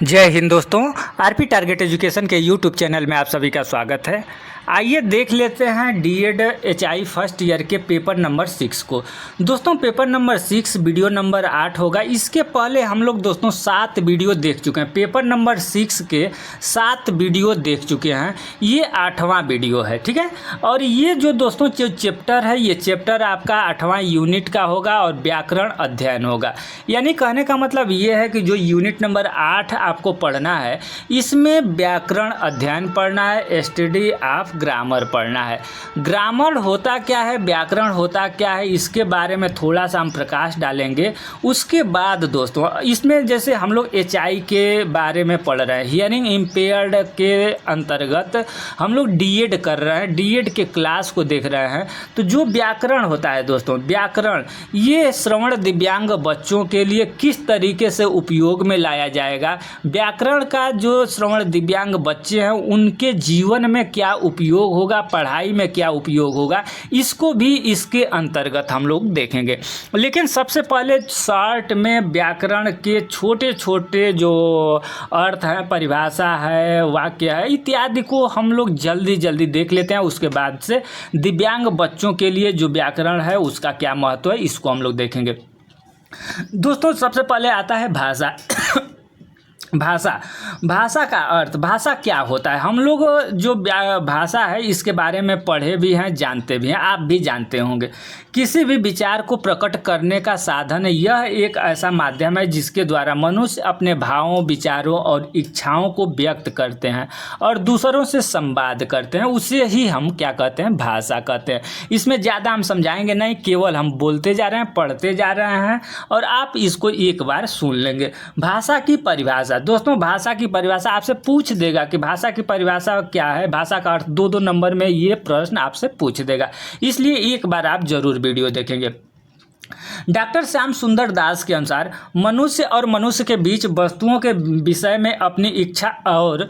जय हिंद दोस्तों। RP target education के यूट्यूब चैनल में आप सभी का स्वागत है। आइए देख लेते हैं डीएड एचआई फर्स्ट ईयर के पेपर नंबर 6 को। दोस्तों पेपर नंबर 6 वीडियो नंबर 8 होगा। इसके पहले हम लोग दोस्तों 7 वीडियो देख चुके हैं। पेपर नंबर 6 के 7 वीडियो देख चुके हैं। ये 8वां वीडियो है, ठीक है। और ये जो दोस्तों जो चैप्टर है, ये चैप्टर आपका 8वां यूनिट का होगा और व्याकरण अध्ययन होगा। यानी कहने का मतलब ये है कि जो यूनिट नंबर 8 आपको पढ़ना है, इसमें व्याकरण अध्ययन पढ़ना है, स्टडी ऑफ ग्रामर पढ़ना है। ग्रामर होता क्या है, व्याकरण होता क्या है, इसके बारे में थोड़ा सा हम प्रकाश डालेंगे। उसके बाद दोस्तों इसमें जैसे हम लोग एचआई के बारे में पढ़ रहे हैं, हियरिंग इम्पेयर्ड के अंतर्गत हम लोग डीएड कर रहे हैं, डीएड के क्लास को देख रहे हैं। तो जो व्याकरण होता है दोस्तों, व्याकरण ये श्रवण दिव्यांग बच्चों के लिए किस तरीके से उपयोग में लाया जाएगा, व्याकरण का जो श्रवण दिव्यांग बच्चे हैं उनके जीवन में क्या उपयोग होगा, पढ़ाई में क्या उपयोग होगा, इसको भी इसके अंतर्गत हम लोग देखेंगे। लेकिन सबसे पहले शॉर्ट में व्याकरण के छोटे छोटे जो अर्थ हैं, परिभाषा है, वाक्य है इत्यादि को हम लोग जल्दी जल्दी देख लेते हैं। उसके बाद से दिव्यांग बच्चों के लिए जो व्याकरण है उसका क्या महत्व है, इसको हम लोग देखेंगे। दोस्तों सबसे पहले आता है भाषा। भाषा का अर्थ, भाषा क्या होता है, हम लोग जो भाषा है इसके बारे में पढ़े भी हैं, जानते भी हैं, आप भी जानते होंगे। किसी भी विचार को प्रकट करने का साधन है। यह एक ऐसा माध्यम है जिसके द्वारा मनुष्य अपने भावों, विचारों और इच्छाओं को व्यक्त करते हैं और दूसरों से संवाद करते हैं। उसे ही हम क्या कहते हैं, भाषा कहते हैं। इसमें ज़्यादा हम समझाएंगे नहीं, केवल हम बोलते जा रहे हैं, पढ़ते जा रहे हैं और आप इसको एक बार सुन लेंगे। भाषा की परिभाषा दोस्तों, भाषा की परिभाषा आपसे पूछ देगा कि भाषा की परिभाषा क्या है, भाषा का अर्थ 2-2 नंबर में ये प्रश्न आपसे पूछ देगा, इसलिए एक बार आप जरूर वीडियो देखेंगे। डॉक्टर श्याम सुंदर दास के अनुसार मनुष्य और मनुष्य के बीच वस्तुओं के विषय में अपनी इच्छा और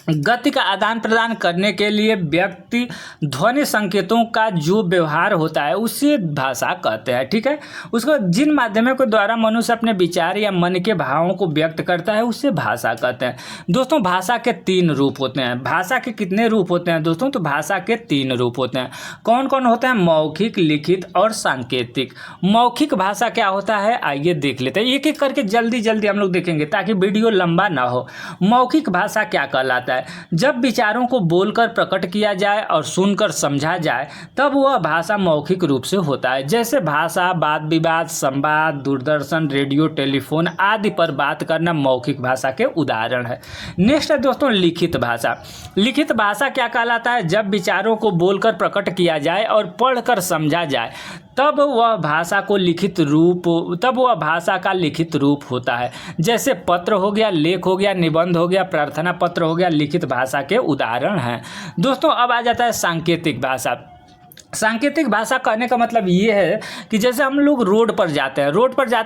गति का आदान प्रदान करने के लिए व्यक्ति ध्वनि संकेतों का जो व्यवहार होता है उसे भाषा कहते हैं, ठीक है। उसको जिन माध्यमों के द्वारा मनुष्य अपने विचार या मन के भावों को व्यक्त करता है उसे भाषा कहते हैं। दोस्तों भाषा के 3 रूप होते हैं। भाषा के कितने रूप होते हैं दोस्तों, तो भाषा के 3 रूप होते हैं। कौन कौन होते हैं, मौखिक, लिखित और सांकेतिक। मौखिक भाषा क्या होता है, आइए देख लेते हैं, एक एक करके जल्दी जल्दी हम लोग देखेंगे ताकि वीडियो लंबा ना हो। मौखिक भाषा क्या कहलाता है, जब विचारों को बोलकर प्रकट किया जाए और सुनकर समझा जाए तब वह भाषा मौखिक रूप से होता है। जैसे भाषा, वाद विवाद, संवाद, दूरदर्शन, रेडियो, टेलीफोन आदि पर बात करना मौखिक भाषा के उदाहरण है। नेक्स्ट है दोस्तों लिखित भाषा। लिखित भाषा क्या कहलाता है, जब विचारों को बोलकर प्रकट किया जाए और पढ़कर समझा जाए तब वह भाषा का लिखित रूप होता है। जैसे पत्र हो गया, लेख हो गया, निबंध हो गया, प्रार्थना पत्र हो गया, लिखित भाषा के उदाहरण हैं। दोस्तों अब आ जाता है सांकेतिक भाषा। सांकेतिक भाषा कहने का मतलब ये है कि जैसे हम लोग रोड पर जाते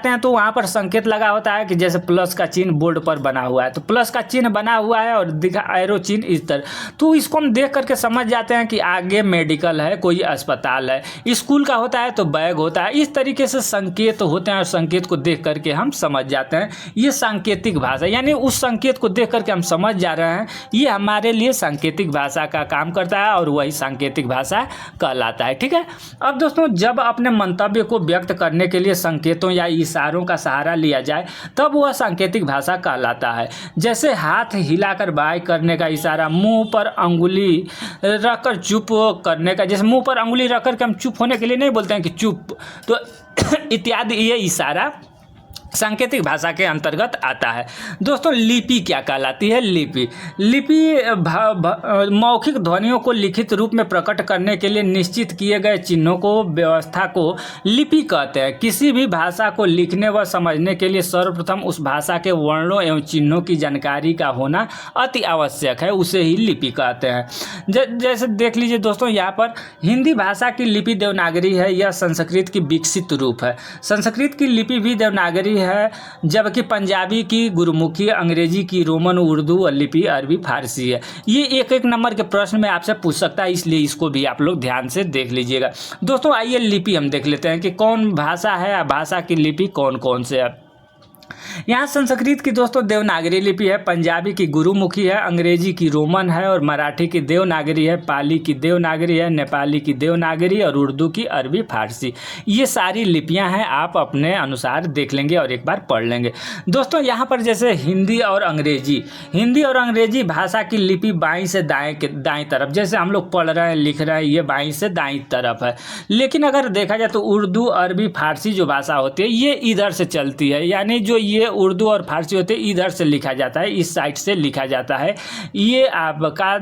हैं तो वहाँ पर संकेत लगा होता है कि जैसे प्लस का चिन्ह बोर्ड पर बना हुआ है, तो प्लस का चिन्ह बना हुआ है और दिखा एरो चिन्ह इस तरह, तो इसको हम देख करके समझ जाते हैं कि आगे मेडिकल है, कोई अस्पताल है। स्कूल का होता है तो बैग होता है। इस तरीके से संकेत होते हैं और संकेत को देख करके हम समझ जाते हैं। ये सांकेतिक भाषा, यानी उस संकेत को देख करके हम समझ जा रहे हैं, ये हमारे लिए सांकेतिक भाषा का काम करता है और वही सांकेतिक भाषा कहलाता है, ठीक है। अब दोस्तों जब अपने मंतव्य को व्यक्त करने के लिए संकेतों या इशारों का सहारा लिया जाए तब वह सांकेतिक भाषा कहलाता है। जैसे हाथ हिलाकर बाय करने का इशारा, मुंह पर अंगुली रखकर चुप करने का, जैसे मुंह पर अंगुली रख कर के हम चुप होने के लिए नहीं बोलते हैं कि चुप, तो इत्यादि ये इशारा सांकेतिक भाषा के अंतर्गत आता है। दोस्तों लिपि क्या कहलाती है, लिपि मौखिक ध्वनियों को लिखित रूप में प्रकट करने के लिए निश्चित किए गए चिन्हों को, व्यवस्था को लिपि कहते हैं। किसी भी भाषा को लिखने व समझने के लिए सर्वप्रथम उस भाषा के वर्णों एवं चिन्हों की जानकारी का होना अति आवश्यक है, उसे ही लिपि कहते हैं। जैसे देख लीजिए दोस्तों, यहाँ पर हिंदी भाषा की लिपि देवनागरी है, यह संस्कृत की विकसित रूप है। संस्कृत की लिपि भी देवनागरी है, जबकि पंजाबी की गुरमुखी, अंग्रेजी की रोमन, उर्दू और लिपि अरबी फारसी है। ये एक एक नंबर के प्रश्न में आपसे पूछ सकता है, इसलिए इसको भी आप लोग ध्यान से देख लीजिएगा। दोस्तों आइए लिपि हम देख लेते हैं कि कौन भाषा है, भाषा की लिपि कौन कौन से है। यहाँ संस्कृत की दोस्तों देवनागरी लिपि है, पंजाबी की गुरुमुखी है, अंग्रेजी की रोमन है और मराठी की देवनागरी है, पाली की देवनागरी है, नेपाली की देवनागरी और उर्दू की अरबी फारसी। ये सारी लिपियाँ हैं, आप अपने अनुसार देख लेंगे और एक बार पढ़ लेंगे। दोस्तों यहाँ पर जैसे हिंदी और अंग्रेजी भाषा की लिपि बाईं से दाएं तरफ, जैसे हम लोग पढ़ रहे हैं लिख रहे हैं, ये बाईं से दाईं तरफ है। लेकिन अगर देखा जाए तो उर्दू अरबी फारसी जो भाषा होती है ये इधर से चलती है, यानी जो ये उर्दू और फारसी होते हैं इधर से लिखा जाता है, इस साइड से लिखा जाता है। ये आपका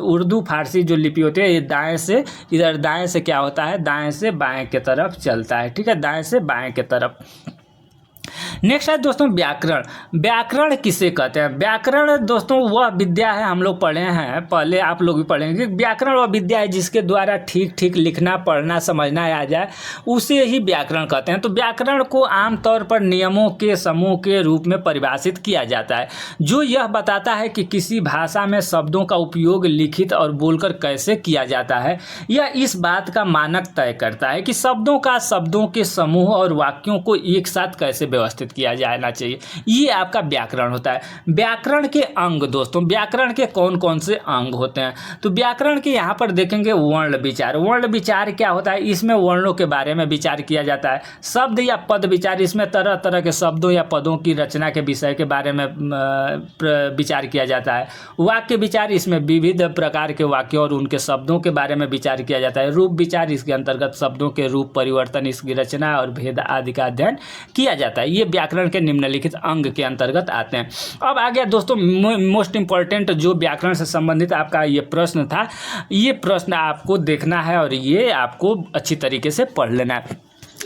उर्दू फारसी जो लिपि होती है ये दाएं से, इधर दाएं से क्या होता है, दाएं से बाएं के तरफ चलता है, ठीक है, दाएं से बाएं के तरफ। नेक्स्ट है दोस्तों व्याकरण किसे कहते हैं? व्याकरण दोस्तों वह विद्या है, हम लोग पढ़े हैं पहले, आप लोग भी पढ़ेंगे। व्याकरण वह विद्या है जिसके द्वारा ठीक लिखना पढ़ना समझना आ जाए, उसे ही व्याकरण कहते हैं। तो व्याकरण को आमतौर पर नियमों के समूह के रूप में परिभाषित किया जाता है, जो यह बताता है कि किसी भाषा में शब्दों का उपयोग लिखित और बोलकर कैसे किया जाता है। यह इस बात का मानक तय करता है कि शब्दों के समूह और वाक्यों को एक साथ कैसे व्यवस्थित किया जाना चाहिए। ये आपका व्याकरण होता है। व्याकरण के अंग दोस्तों, व्याकरण के कौन कौन से अंग होते हैं? तो व्याकरण के यहाँ पर देखेंगे वर्ण विचार क्या होता है? इसमें वर्णों के बारे में विचार किया जाता है। शब्द या पद विचार, इसमें तरह तरह के शब्दों या पदों की रचना के विषय के बारे में विचार किया जाता है। वाक्य विचार, इसमें विविध प्रकार के वाक्यों और उनके शब्दों के बारे में विचार किया जाता है। रूप विचार, इसके अंतर्गत शब्दों के रूप परिवर्तन, इसकी रचना और भेद आदि का अध्ययन किया जाता है। ये व्याकरण के निम्नलिखित अंग के अंतर्गत आते हैं। अब आ गया दोस्तों मोस्ट इंपॉर्टेंट जो व्याकरण से संबंधित आपका ये प्रश्न था, ये प्रश्न आपको देखना है और ये आपको अच्छी तरीके से पढ़ लेना है।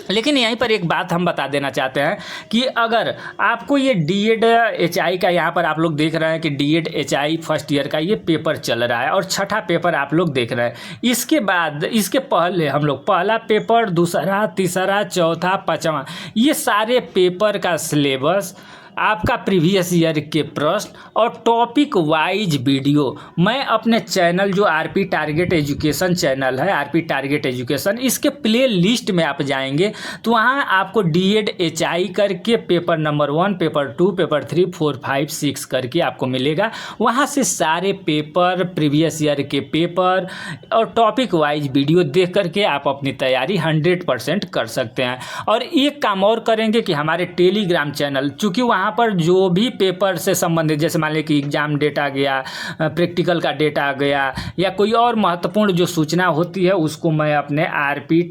लेकिन यहीं पर एक बात हम बता देना चाहते हैं कि अगर आपको ये डीएड एचआई का, यहाँ पर आप लोग देख रहे हैं कि डीएड एचआई फर्स्ट ईयर का ये पेपर चल रहा है और छठा पेपर आप लोग देख रहे हैं। इसके बाद इसके पहले हम लोग पहला पेपर, दूसरा, तीसरा, चौथा, पांचवा, ये सारे पेपर का सिलेबस, आपका प्रीवियस ईयर के प्रश्न और टॉपिक वाइज वीडियो मैं अपने चैनल जो आरपी टारगेट एजुकेशन चैनल है, आरपी टारगेट एजुकेशन, इसके प्ले लिस्ट में आप जाएंगे तो वहाँ आपको डीएड एचआई करके पेपर नंबर 1, पेपर 2, पेपर 3, 4, 5, 6 करके आपको मिलेगा। वहाँ से सारे पेपर, प्रीवियस ईयर के पेपर और टॉपिक वाइज वीडियो देख करके आप अपनी तैयारी 100% कर सकते हैं। और एक काम और करेंगे कि हमारे टेलीग्राम चैनल, चूँकि वहाँ पर जो भी पेपर से संबंधित, जैसे मान लीजिए कि एग्जाम डेटा गया, प्रैक्टिकल का डेटा गया या कोई और महत्वपूर्ण जो सूचना होती है, उसको मैं अपने RP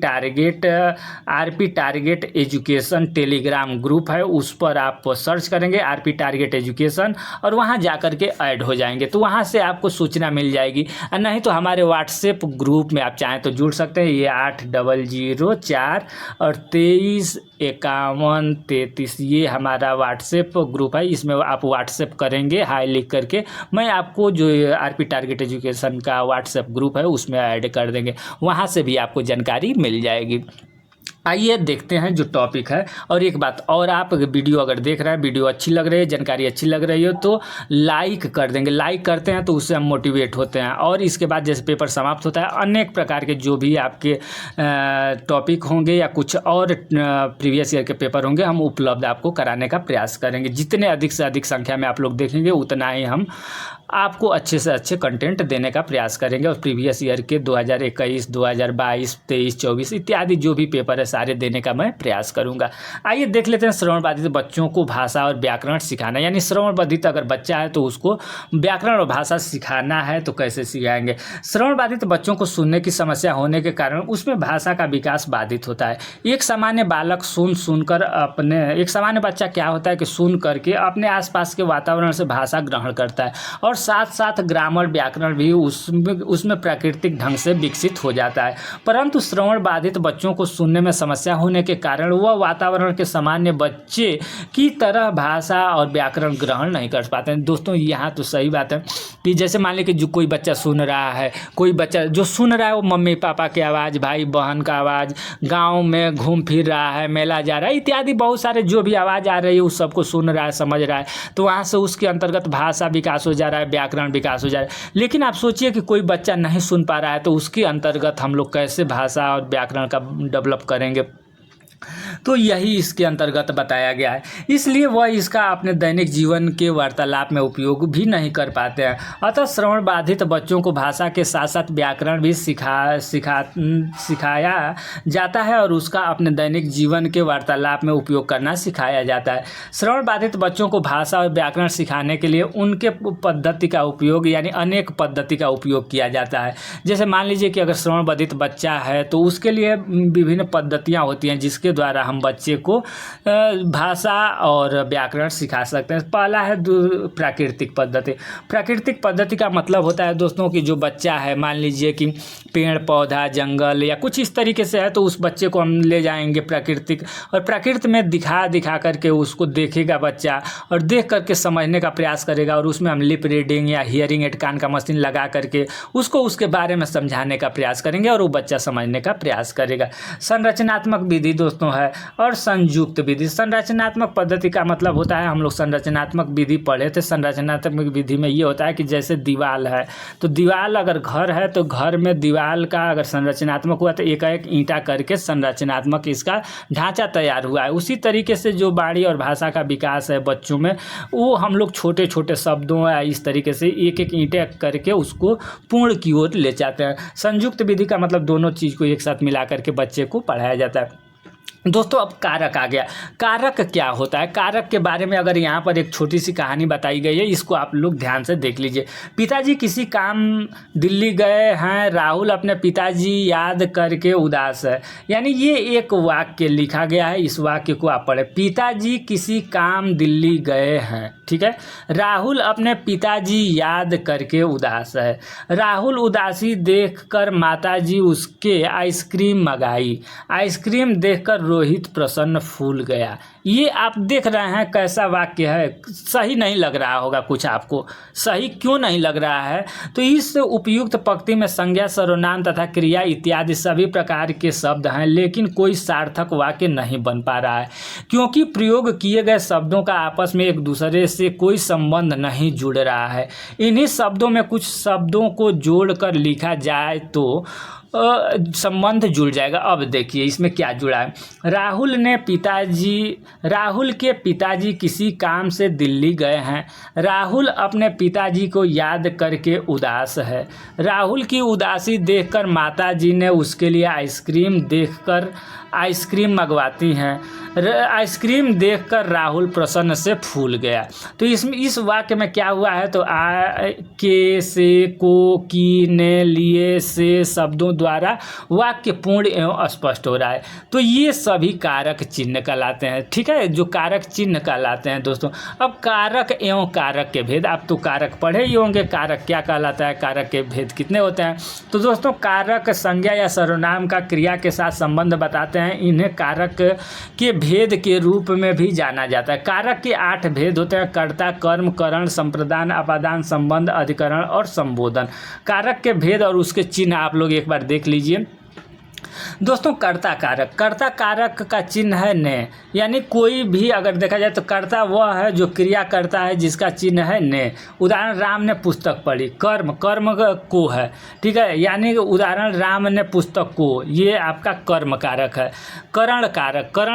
target education Telegram group है उस पर आप सर्च करेंगे आरपी टारगेट एजुकेशन और वहाँ जा कर के ऐड हो जाएंगे, तो वहाँ से आपको सूचना मिल जाएगी। नहीं तो हमारे व्हाट्सएप ग्रुप में आप चाहें तो जुड़ सकते हैं। ये 8004 और 235133 ये हमारा व्हाट्सएप ग्रुप है। इसमें आप व्हाट्सएप करेंगे हाई लिख करके, मैं आपको जो आरपी टारगेट एजुकेशन का व्हाट्सएप ग्रुप है उसमें ऐड कर देंगे, वहाँ से भी आपको जानकारी मिल जाएगी। आइए देखते हैं जो टॉपिक है। और एक बात और, आप वीडियो अगर देख रहे हैं, वीडियो अच्छी लग रही है, जानकारी अच्छी लग रही हो तो लाइक कर देंगे। लाइक करते हैं तो उससे हम मोटिवेट होते हैं। और इसके बाद जैसे पेपर समाप्त होता है, अनेक प्रकार के जो भी आपके टॉपिक होंगे या कुछ और प्रीवियस ईयर के पेपर होंगे, हम उपलब्ध आपको कराने का प्रयास करेंगे। जितने अधिक से अधिक संख्या में आप लोग देखेंगे उतना ही हम आपको अच्छे से अच्छे कंटेंट देने का प्रयास करेंगे। और प्रीवियस ईयर के 2021, 2022, 23, 24 इत्यादि जो भी पेपर है सारे देने का मैं प्रयास करूंगा। आइए देख लेते हैं श्रवण बाधित बच्चों को भाषा और व्याकरण सिखाना, यानी श्रवण बाधित अगर बच्चा है तो उसको व्याकरण और भाषा सिखाना है तो कैसे सिखाएंगे। श्रवण बाधित बच्चों को सुनने की समस्या होने के कारण उसमें भाषा का विकास बाधित होता है। एक सामान्य बालक एक सामान्य बच्चा क्या होता है कि सुन करके अपने आसपास के वातावरण से भाषा ग्रहण करता है और साथ साथ ग्रामर व्याकरण भी उसमें प्राकृतिक ढंग से विकसित हो जाता है। परंतु श्रवण बाधित बच्चों को सुनने में समस्या होने के कारण वह वातावरण के सामान्य बच्चे की तरह भाषा और व्याकरण ग्रहण नहीं कर पाते हैं। दोस्तों यहाँ तो सही बात है कि जैसे मान लीजिए कि जो कोई बच्चा सुन रहा है, कोई बच्चा जो सुन रहा है वो मम्मी पापा की आवाज़, भाई बहन का आवाज़, गाँव में घूम फिर रहा है, मेला जा रहा है इत्यादि बहुत सारे जो भी आवाज़ आ रही है उस सबको सुन रहा है, समझ रहा है, तो वहाँ से उसके अंतर्गत भाषा विकास हो जा रहा है, व्याकरण विकास हो जा रहा है। लेकिन आप सोचिए कि कोई बच्चा नहीं सुन पा रहा है तो उसके अंतर्गत हम लोग कैसे भाषा और व्याकरण का डेवलप करेंगे। तो यही इसके अंतर्गत बताया गया है, इसलिए वह इसका अपने दैनिक जीवन के वार्तालाप में उपयोग भी नहीं कर पाते हैं। अतः श्रवण बाधित बच्चों को भाषा के साथ साथ व्याकरण भी सिखाया जाता है और उसका अपने दैनिक जीवन के वार्तालाप में उपयोग करना सिखाया जाता है। श्रवण बाधित बच्चों को भाषा और व्याकरण सिखाने के लिए उनके पद्धति का उपयोग यानी अनेक पद्धति का उपयोग किया जाता है। जैसे मान लीजिए कि अगर श्रवण बाधित बच्चा है तो उसके लिए विभिन्न पद्धतियाँ होती हैं जिसके द्वारा हम बच्चे को भाषा और व्याकरण सिखा सकते हैं। पहला है प्राकृतिक पद्धति। प्राकृतिक पद्धति का मतलब होता है दोस्तों कि जो बच्चा है, मान लीजिए कि पेड़ पौधा जंगल या कुछ इस तरीके से है, तो उस बच्चे को हम ले जाएंगे प्राकृतिक, और प्रकृति में दिखा करके उसको देखेगा बच्चा और देख करके समझने का प्रयास करेगा, और उसमें हम लिप रीडिंग या हियरिंग एड कान का मशीन लगा करके उसको उसके बारे में समझाने का प्रयास करेंगे और वो बच्चा समझने का प्रयास करेगा। संरचनात्मक विधि दोस्तों है और संयुक्त विधि। संरचनात्मक पद्धति का मतलब होता है, हम लोग संरचनात्मक विधि पढ़े थे। संरचनात्मक विधि में ये होता है कि जैसे दीवार है तो दीवार अगर घर है तो घर में दीवार का अगर संरचनात्मक हुआ तो एक एक ईंटा करके संरचनात्मक इसका ढांचा तैयार हुआ है। उसी तरीके से जो वाणी और भाषा का विकास है बच्चों में, वो हम लोग छोटे छोटे शब्दों या इस तरीके से एक एक ईंटे करके उसको पूर्ण की ओर ले जाते हैं। संयुक्त विधि का मतलब दोनों चीज़ को एक साथ मिला करके बच्चे को पढ़ाया जाता है। दोस्तों अब कारक आ गया। कारक क्या होता है? कारक के बारे में अगर यहाँ पर एक छोटी सी कहानी बताई गई है, इसको आप लोग ध्यान से देख लीजिए। पिताजी किसी काम दिल्ली गए हैं, राहुल अपने पिताजी याद करके उदास है। यानी ये एक वाक्य लिखा गया है, इस वाक्य को आप पढ़े। पिताजी किसी काम दिल्ली गए हैं, ठीक है। राहुल अपने पिताजी याद करके उदास है। राहुल उदासी देखकर माताजी उसके आइसक्रीम मंगाई। आइसक्रीम देखकर रोहित प्रसन्न फूल गया। ये आप देख रहे हैं कैसा वाक्य है? सही नहीं लग रहा होगा कुछ आपको। सही क्यों नहीं लग रहा है? तो इस उपयुक्त पंक्ति में संज्ञा सर्वनाम तथा क्रिया इत्यादि सभी प्रकार के शब्द हैं, लेकिन कोई सार्थक वाक्य नहीं बन पा रहा है क्योंकि प्रयोग किए गए शब्दों का आपस में एक दूसरे से कोई संबंध नहीं जुड़ रहा है। इन्हीं शब्दों में कुछ शब्दों को जोड़कर लिखा जाए तो संबंध जुड़ जाएगा। अब देखिए इसमें क्या जुड़ा है। राहुल के पिताजी किसी काम से दिल्ली गए हैं। राहुल अपने पिताजी को याद करके उदास है। राहुल की उदासी देखकर माताजी ने उसके लिए आइसक्रीम मंगवाती हैं। आइसक्रीम देखकर राहुल प्रसन्न से फूल गया। तो इसमें इस वाक्य में क्या हुआ है? तो के से को की ने लिए से शब्दों द्वारा वाक्य पूर्ण एवं स्पष्ट हो रहा है। तो ये सभी कारक चिन्ह कहलाते हैं, ठीक है, जो कारक चिन्ह कहलाते हैं दोस्तों। अब कारक एवं कारक के भेद, आप तो कारक पढ़े ही होंगे, कारक क्या कहलाता है, कारक के भेद कितने होते हैं। तो दोस्तों कारक संज्ञा या सर्वनाम का क्रिया के साथ संबंध बताते हैं। इन्हें कारक के भेद के रूप में भी जाना जाता है। कारक के 8 भेद होते हैं: कर्ता, कर्म, करण, संप्रदान, अपादान, संबंध, अधिकरण और संबोधन। कारक के भेद और उसके चिन्ह आप लोग एक बार देख लीजिए। दोस्तों कर्ता कारक का चिन्ह है ने, यानी कोई भी अगर देखा जाए तो कर्ता वह है जो क्रिया करता है जिसका चिन्ह है ने। उदाहरण राम ने पुस्तक पढ़ी। कर्म को है, ठीक है, यानी उदाहरण राम ने पुस्तक को, ये आपका कर्म कारक है। करण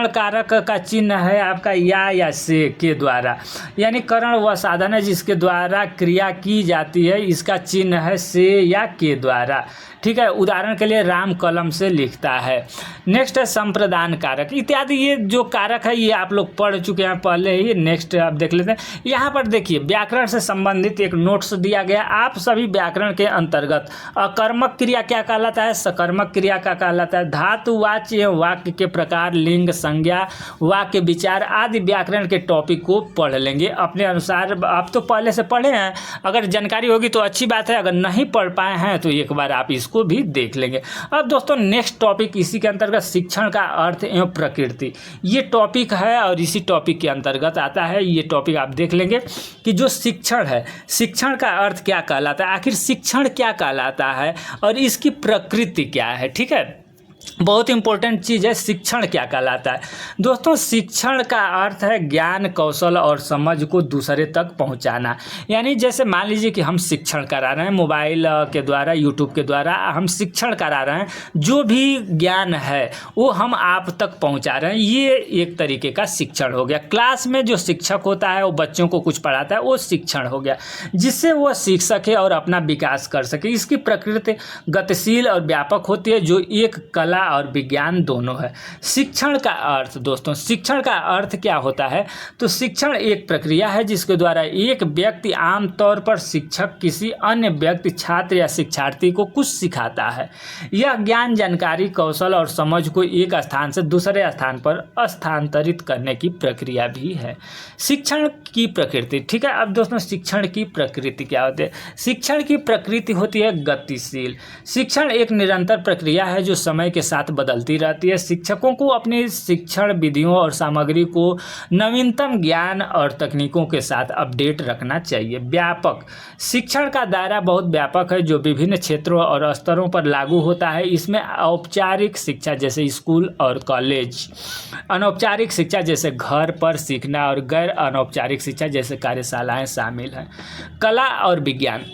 कारक का चिन्ह है आपका या से के द्वारा, यानी करण वह साधन है जिसके द्वारा क्रिया की जाती है, इसका चिन्ह है से या के द्वारा, ठीक है। उदाहरण के लिए राम कलम से लिखता है। नेक्स्ट है संप्रदान कारक इत्यादि। ये जो कारक है ये आप लोग पढ़ चुके हैं पहले ही। नेक्स्ट आप देख लेते हैं। यहाँ पर देखिए व्याकरण से संबंधित एक नोट्स दिया गया। आप सभी व्याकरण के अंतर्गत अकर्मक क्रिया क्या कहलाता है, सकर्मक क्रिया क्या कहलाता है, धातु, वाच्य, वाक्य के प्रकार, लिंग, संज्ञा, वाक्य विचार आदि व्याकरण के टॉपिक को पढ़ लेंगे अपने अनुसार। आप तो पहले से पढ़े हैं, अगर जानकारी होगी तो अच्छी बात है, अगर नहीं पढ़ पाए हैं तो एक बार आप इसको भी देख लेंगे। अब दोस्तों नेक्स्ट टॉपिक इसी के अंतर्गत शिक्षण का अर्थ एवं प्रकृति, ये टॉपिक है और इसी टॉपिक के अंतर्गत आता है। ये टॉपिक आप देख लेंगे कि जो शिक्षण है, शिक्षण का अर्थ क्या कहलाता है, आखिर शिक्षण क्या कहलाता है और इसकी प्रकृति क्या है, ठीक है। बहुत इंपॉर्टेंट चीज़ है शिक्षण क्या कहलाता है। दोस्तों शिक्षण का अर्थ है ज्ञान, कौशल और समझ को दूसरे तक पहुंचाना। यानी जैसे मान लीजिए कि हम शिक्षण करा रहे हैं, मोबाइल के द्वारा, यूट्यूब के द्वारा हम शिक्षण करा रहे हैं, जो भी ज्ञान है वो हम आप तक पहुंचा रहे हैं, ये एक तरीके का शिक्षण हो गया। क्लास में जो शिक्षक होता है वो बच्चों को कुछ पढ़ाता है, वो शिक्षण हो गया, जिससे वो सीख सके और अपना विकास कर सके। इसकी प्रकृति गतिशील और व्यापक होती है, जो एक कला और विज्ञान दोनों है। शिक्षण का अर्थ दोस्तों, शिक्षण का अर्थ क्या होता है, तो शिक्षण एक प्रक्रिया है जिसके द्वारा एक व्यक्ति, आमतौर पर शिक्षक, किसी अन्य व्यक्ति, छात्र या शिक्षार्थी को कुछ सिखाता है। यह ज्ञान, जानकारी, कौशल और समझ को एक स्थान से दूसरे स्थान पर स्थानांतरित करने की प्रक्रिया भी है। शिक्षण की प्रकृति, ठीक है। अब दोस्तों शिक्षण की प्रकृति क्या होती है? शिक्षण की प्रकृति होती है गतिशील। शिक्षण एक निरंतर प्रक्रिया है जो समय के साथ बदलती रहती है। शिक्षकों को अपनी शिक्षण विधियों और सामग्री को नवीनतम ज्ञान और तकनीकों के साथ अपडेट रखना चाहिए। व्यापक, शिक्षण का दायरा बहुत व्यापक है जो विभिन्न क्षेत्रों और स्तरों पर लागू होता है। इसमें औपचारिक शिक्षा जैसे स्कूल और कॉलेज, अनौपचारिक शिक्षा जैसे घर पर सीखना और गैर अनौपचारिक शिक्षा जैसे कार्यशालाएं शामिल हैं। कला और विज्ञान,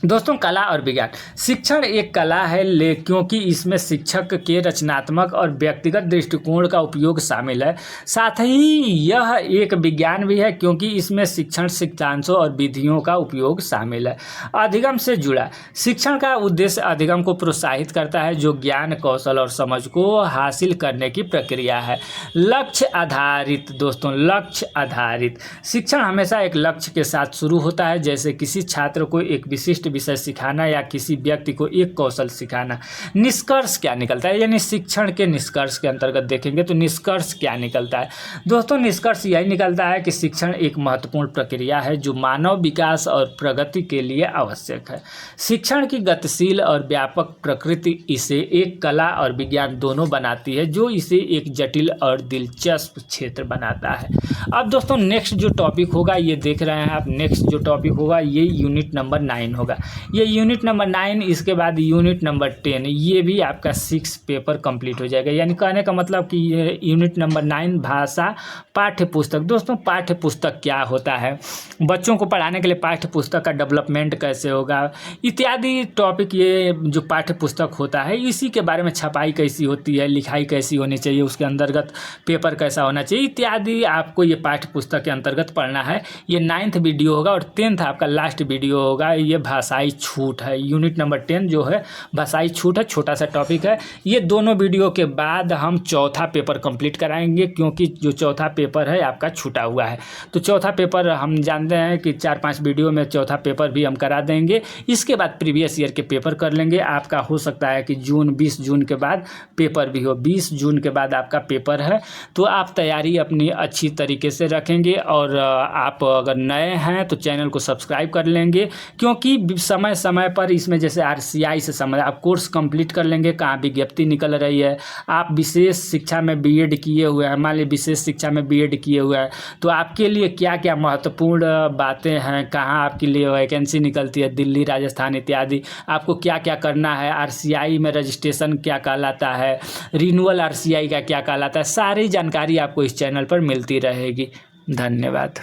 दोस्तों कला और विज्ञान, शिक्षण एक कला है क्योंकि इसमें शिक्षक के रचनात्मक और व्यक्तिगत दृष्टिकोण का उपयोग शामिल है। साथ ही यह एक विज्ञान भी है क्योंकि इसमें शिक्षण सिद्धांतों और विधियों का उपयोग शामिल है। अधिगम से जुड़ा, शिक्षण का उद्देश्य अधिगम को प्रोत्साहित करता है जो ज्ञान, कौशल और समझ को हासिल करने की प्रक्रिया है। लक्ष्य आधारित, दोस्तों लक्ष्य आधारित, शिक्षण हमेशा एक लक्ष्य के साथ शुरू होता है, जैसे किसी छात्र को एक विशिष्ट विषय सिखाना या किसी व्यक्ति को एक कौशल सिखाना। निष्कर्ष क्या निकलता है, यानी शिक्षण के निष्कर्ष के अंतर्गत देखेंगे तो निष्कर्ष क्या निकलता है। दोस्तों निष्कर्ष यही निकलता है कि शिक्षण एक महत्वपूर्ण प्रक्रिया है जो मानव विकास और प्रगति के लिए आवश्यक है। शिक्षण की गतिशील और व्यापक प्रकृति इसे एक कला और विज्ञान दोनों बनाती है, जो इसे एक जटिल और दिलचस्प क्षेत्र बनाता है। अब दोस्तों नेक्स्ट जो टॉपिक होगा, ये देख रहे हैं आप, नेक्स्ट जो टॉपिक होगा ये यूनिट नंबर 9 होगा। ये यूनिट नंबर 9, इसके बाद यूनिट नंबर 10, ये भी आपका 6 पेपर कंप्लीट हो जाएगा। यानी कहने का मतलब कि ये यूनिट नंबर 9 भाषा पाठ्य पुस्तक। दोस्तों पाठ्य पुस्तक क्या होता है, बच्चों को पढ़ाने के लिए पाठ्य पुस्तक का डेवलपमेंट कैसे होगा, इत्यादि टॉपिक, ये जो पाठ्य पुस्तक होता है इसी के बारे में, छपाई कैसी होती है, लिखाई कैसी होनी चाहिए, उसके अंतर्गत पेपर कैसा होना चाहिए, इत्यादि आपको ये पाठ्य पुस्तक के अंतर्गत पढ़ना है। ये 9th वीडियो होगा और 10th आपका लास्ट वीडियो होगा। ये भाषाई छूट है, यूनिट नंबर 10 जो है भाषाई छूट है, छोटा सा टॉपिक है। ये दोनों वीडियो के बाद हम चौथा पेपर कंप्लीट कराएंगे, क्योंकि जो चौथा पेपर है आपका छूटा हुआ है। तो चौथा पेपर हम जानते हैं कि 4-5 वीडियो में चौथा पेपर भी हम करा देंगे। इसके बाद प्रीवियस ईयर के पेपर कर लेंगे। आपका हो सकता है कि 20 जून के बाद पेपर भी हो, 20 जून के बाद आपका पेपर है। तो आप तैयारी अपनी अच्छी तरीके से रखेंगे और आप अगर नए हैं तो चैनल को सब्सक्राइब कर लेंगे, क्योंकि समय समय पर इसमें जैसे RCI से समय आप कोर्स कंप्लीट कर लेंगे, कहाँ विज्ञप्ति निकल रही है, आप विशेष शिक्षा में B.Ed किए हुए हैं, मान लीजिए विशेष शिक्षा में B.Ed किए हुए हैं, तो आपके लिए क्या क्या महत्वपूर्ण बातें हैं, कहाँ आपके लिए वैकेंसी निकलती है, दिल्ली, राजस्थान इत्यादि, आपको क्या क्या करना है, RCI में रजिस्ट्रेशन क्या कहलाता है, रिन्यूअल RCI का क्या कहलाता है, सारी जानकारी आपको इस चैनल पर मिलती रहेगी। धन्यवाद।